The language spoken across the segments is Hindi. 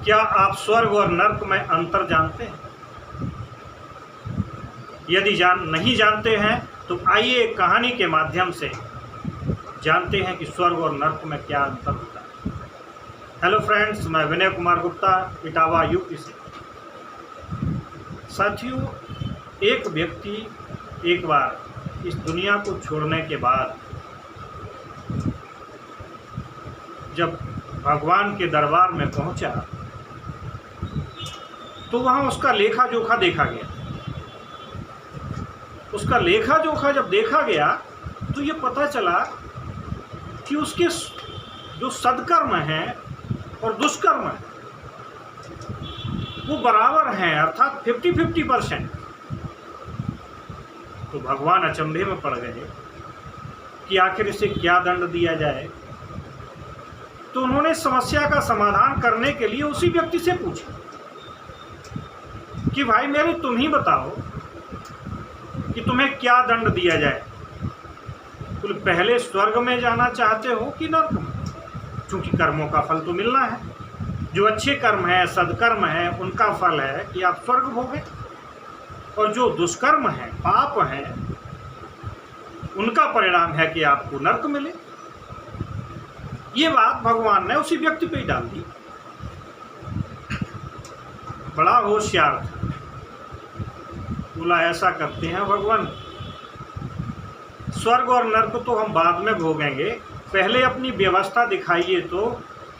क्या आप स्वर्ग और नर्क में अंतर जानते हैं? यदि नहीं जानते हैं तो आइए एक कहानी के माध्यम से जानते हैं कि स्वर्ग और नर्क में क्या अंतर होता है। हेलो फ्रेंड्स, मैं विनय कुमार गुप्ता, इटावा यूपी से। साथियों, एक व्यक्ति एक बार इस दुनिया को छोड़ने के बाद जब भगवान के दरबार में पहुंचा तो वहाँ उसका लेखा जोखा देखा गया। उसका लेखा जोखा जब देखा गया तो ये पता चला कि उसके जो सद्कर्म हैं और दुष्कर्म हैं वो बराबर हैं, अर्थात 50-50%। तो भगवान अचंभे में पड़ गए कि आखिर इसे क्या दंड दिया जाए। तो उन्होंने समस्या का समाधान करने के लिए उसी व्यक्ति से पूछा कि भाई मेरे तुम ही बताओ कि तुम्हें क्या दंड दिया जाए। तुम पहले स्वर्ग में जाना चाहते हो कि नर्क में? क्योंकि कर्मों का फल तो मिलना है। जो अच्छे कर्म है, सदकर्म है, उनका फल है कि आप स्वर्ग भोगे, और जो दुष्कर्म है, पाप है, उनका परिणाम है कि आपको नर्क मिले। ये बात भगवान ने उसी व्यक्ति पे ही डाल दी। बड़ा होशियार था, बोला ऐसा करते हैं भगवान, स्वर्ग और नर्क तो हम बाद में भोगेंगे, पहले अपनी व्यवस्था दिखाइए तो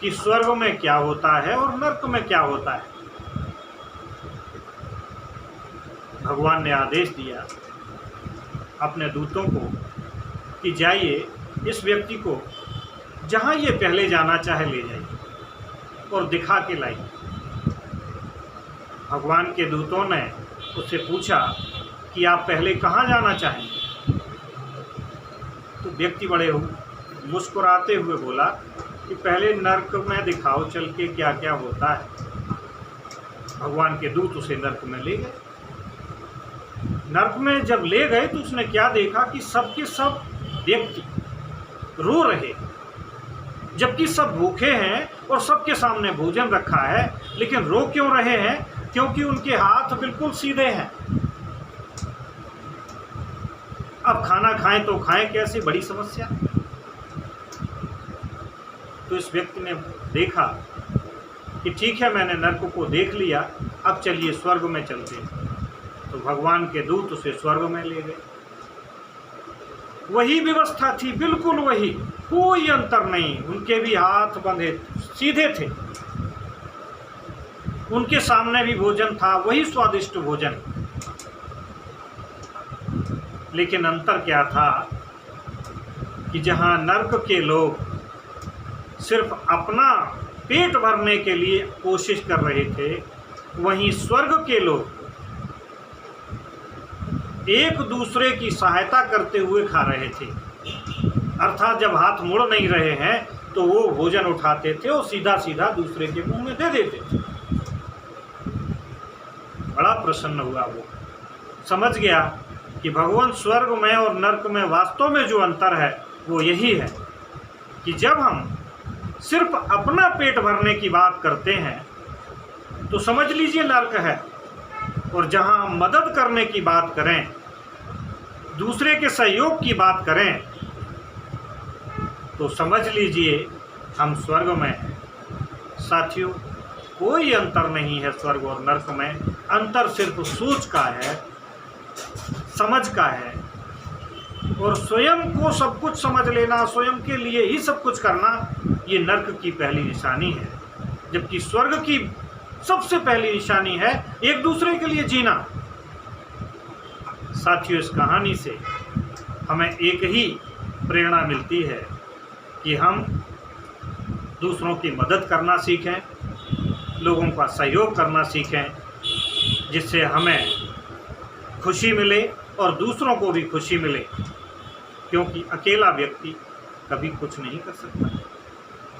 कि स्वर्ग में क्या होता है और नर्क में क्या होता है। भगवान ने आदेश दिया अपने दूतों को कि जाइए इस व्यक्ति को जहाँ ये पहले जाना चाहे ले जाइए और दिखा के लाइए। भगवान के दूतों ने उससे पूछा कि आप पहले कहाँ जाना चाहेंगे? तो व्यक्ति बड़े मुस्कुराते हुए बोला कि पहले नर्क में दिखाओ चल के क्या क्या होता है। भगवान के दूत उसे नर्क में ले गए। नर्क में जब ले गए तो उसने क्या देखा कि सबके सब व्यक्ति रो रहे, जबकि सब भूखे हैं और सबके सामने भोजन रखा है, लेकिन रो क्यों रहे हैं? क्योंकि उनके हाथ बिल्कुल सीधे हैं। अब खाना खाएं तो खाएं कैसे, बड़ी समस्या। तो इस व्यक्ति ने देखा कि ठीक है, मैंने नर्क को देख लिया, अब चलिए स्वर्ग में चलते हैं। तो भगवान के दूत उसे स्वर्ग में ले गए। वही व्यवस्था थी, बिल्कुल वही, कोई अंतर नहीं। उनके भी हाथ बंधे सीधे थे, उनके सामने भी भोजन था, वही स्वादिष्ट भोजन। लेकिन अंतर क्या था कि जहां नर्क के लोग सिर्फ अपना पेट भरने के लिए कोशिश कर रहे थे, वहीं स्वर्ग के लोग एक दूसरे की सहायता करते हुए खा रहे थे। अर्थात जब हाथ मुड़ नहीं रहे हैं तो वो भोजन उठाते थे और सीधा सीधा दूसरे के मुंह में दे देते थे। बड़ा प्रसन्न हुआ, वो समझ गया कि भगवान स्वर्ग में और नर्क में वास्तव में जो अंतर है वो यही है कि जब हम सिर्फ अपना पेट भरने की बात करते हैं तो समझ लीजिए नर्क है, और जहां हम मदद करने की बात करें, दूसरे के सहयोग की बात करें, तो समझ लीजिए हम स्वर्ग में हैं। साथियों, कोई अंतर नहीं है स्वर्ग और नर्क में। अंतर सिर्फ सोच का है, समझ का है, और स्वयं को सब कुछ समझ लेना, स्वयं के लिए ही सब कुछ करना, ये नर्क की पहली निशानी है। जबकि स्वर्ग की सबसे पहली निशानी है एक दूसरे के लिए जीना। साथियों, इस कहानी से हमें एक ही प्रेरणा मिलती है कि हम दूसरों की मदद करना सीखें, लोगों का सहयोग करना सीखें, जिससे हमें खुशी मिले और दूसरों को भी खुशी मिले। क्योंकि अकेला व्यक्ति कभी कुछ नहीं कर सकता।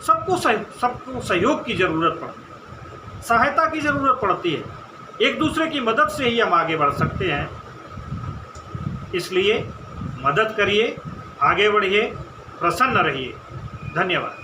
सबको सहयोग की ज़रूरत पड़ती है, सहायता की ज़रूरत पड़ती है। एक दूसरे की मदद से ही हम आगे बढ़ सकते हैं। इसलिए मदद करिए, आगे बढ़िए, प्रसन्न रहिए। धन्यवाद।